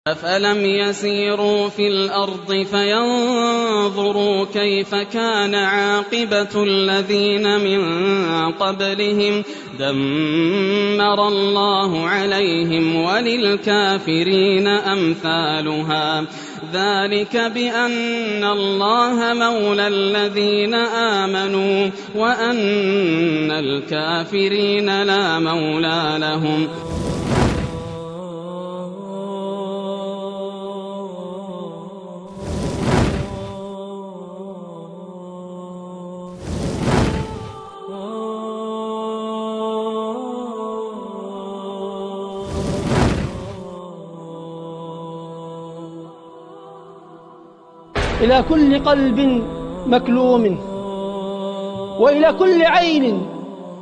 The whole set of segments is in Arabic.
أفلم يسيروا في الأرض فينظروا كيف كان عاقبة الذين من قبلهم دمر الله عليهم وللكافرين أمثالها ذلك بأن الله مولى الذين آمنوا وأن الكافرين لا مولى لهم. إلى كل قلب مكلوم وإلى كل عين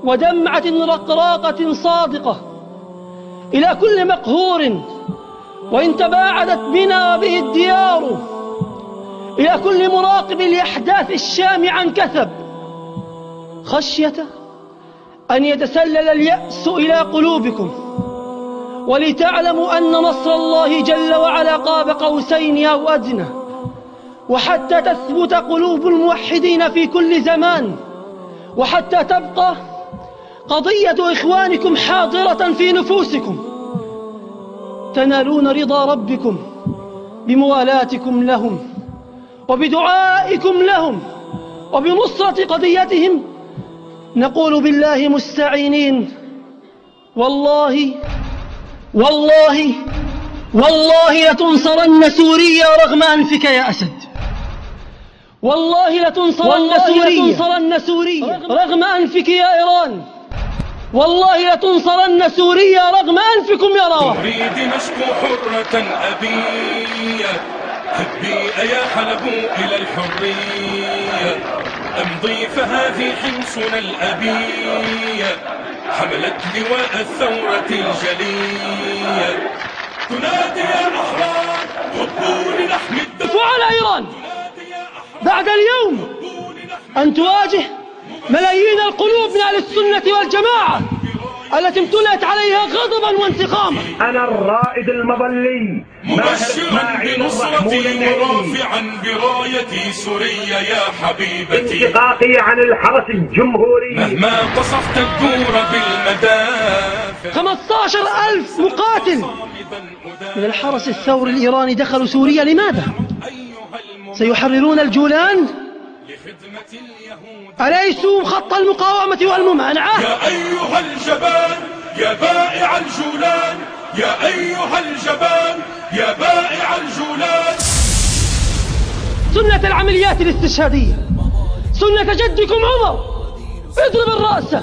ودمعة رقراقة صادقة، إلى كل مقهور وإن تباعدت بنا وبه الديار، إلى كل مراقب لأحداث الشام عن كثب، خشية أن يتسلل اليأس إلى قلوبكم، ولتعلموا أن نصر الله جل وعلا قاب قوسين أو أدنى، وحتى تثبت قلوب الموحدين في كل زمان، وحتى تبقى قضية إخوانكم حاضرة في نفوسكم، تنالون رضا ربكم بموالاتكم لهم وبدعائكم لهم وبنصرة قضيتهم، نقول بالله مستعينين: والله والله والله لتنصرن سوريا رغم أنفك يا أسد، والله لتنصرن سوريا رغم أنفك يا إيران، والله لتنصرن سوريا رغم أنفكم يا رواه. أريد نشكو حرة أبية هبي يا حلب إلى الحرية، أمضي فهذه حمصنا الأبية حملت لواء الثورة الجلية، تنادي يا أحرار هبوا لنحمي الدولة. وعلى إيران بعد اليوم أن تواجه ملايين القلوب من أهل السنة والجماعة التي امتلأت عليها غضبا وانتقاما. أنا الرائد المظلي مبشرا بنصرتي ورافعا برايتي سوريا يا حبيبتي، انشقاقي عن الحرس الجمهوري مهما قصفت الدور بالمدافع. 15,000 مقاتل من الحرس الثوري الإيراني دخلوا سوريا. لماذا؟ سيحررون الجولان؟ أليسوا خط المقاومة والممانعة؟ يا أيها الجبان يا بائع الجولان، يا أيها الجبان يا بائع الجولان. سنة العمليات الاستشهادية، سنة جدكم عمر، اضرب الرأس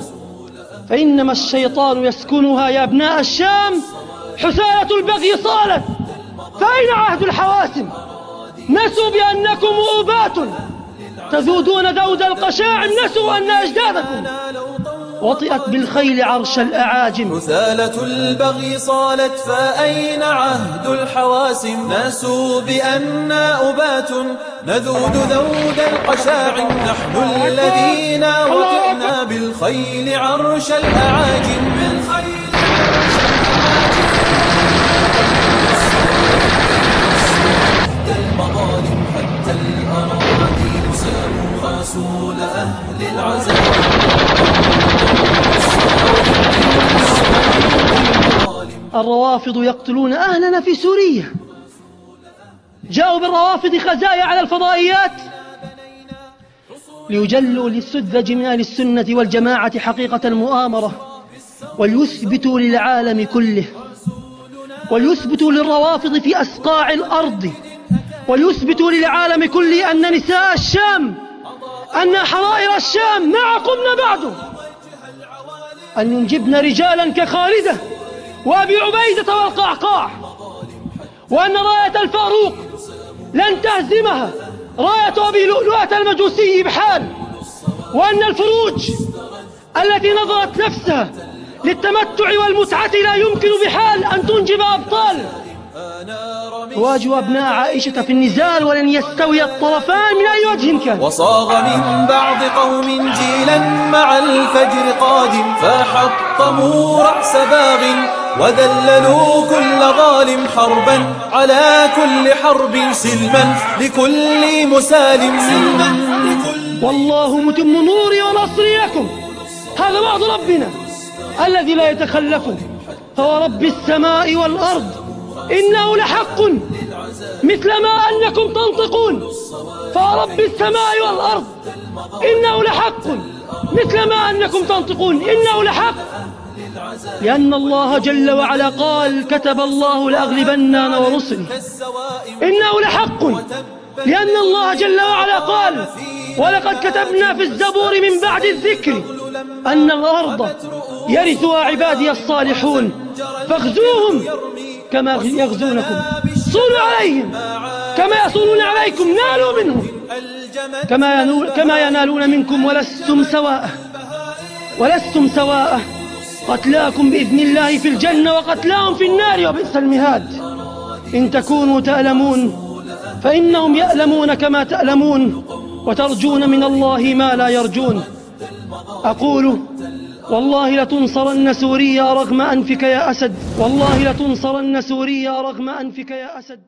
فإنما الشيطان يسكنها يا أبناء الشام، حسالة البغي صالت، فأين عهد الحواسم؟ نسوا بأنكم أوبات تذودون ذود القشاعم، نسوا أن أجدادكم وطئت بالخيل عرش الأعاجم. رسالة البغي صالت، فأين عهد الحواسم؟ نسوا بأننا أبات نذود ذود القشاعم، نحن الذين وطئنا بالخيل عرش الأعاجم. المظالم حتى الأراضي ساموا رسول أهل العزاء. الروافض يقتلون أهلنا في سوريا، جاءوا بالروافض خزايا على الفضائيات ليجلوا للسذج من أهل السنة والجماعة حقيقة المؤامرة، وليثبتوا للعالم كله، وليثبتوا للروافض في أسقاع الأرض، وليثبتوا للعالم كله أن نساء الشام، أن حرائر الشام ما قمنا بعد أن ينجبن رجالا كخالدة وأبي عبيدة والقعقاع، وأن راية الفاروق لن تهزمها راية أبي لؤلؤة المجوسي بحال، وأن الفروج التي نظرت نفسها للتمتع والمتعة لا يمكن بحال أن تنجب أبطال. واجهوا أبناء عائشة في النزال ولن يستوي الطرفان من أي وجه كان. وصاغ من بعض قوم جيلا مع الفجر قادم، فحطموا رأس باغ وذللوا كل ظالم حربا على كل حرب سلما لكل مسالم. والله متم نوري ونصري لكم. هذا وعد ربنا الذي لا يتخلف. فورب السماء والأرض إنه لحق مثل ما أنكم تنطقون. فورب السماء والأرض إنه لحق مثل ما أنكم تنطقون. إنه لحق لأن الله جل وعلا قال كتب الله لأغلبن أنا ورسلي. إنه لحق لأن الله جل وعلا قال ولقد كتبنا في الزبور من بعد الذكر أن الأرض يرثها عبادي الصالحون فاخذوهم كما يغزونكم. صولوا عليهم كما يصولون عليكم. نالوا منهم كما ينالون منكم. ولستم سواء. قتلاكم بإذن الله في الجنة وقتلاهم في النار وبئس المهاد. إن تكونوا تألمون فإنهم يألمون كما تألمون وترجون من الله ما لا يرجون. أقول والله لتنصرن سوريا رغم أنفك يا أسد. والله لتنصرن سوريا رغم أنفك يا أسد.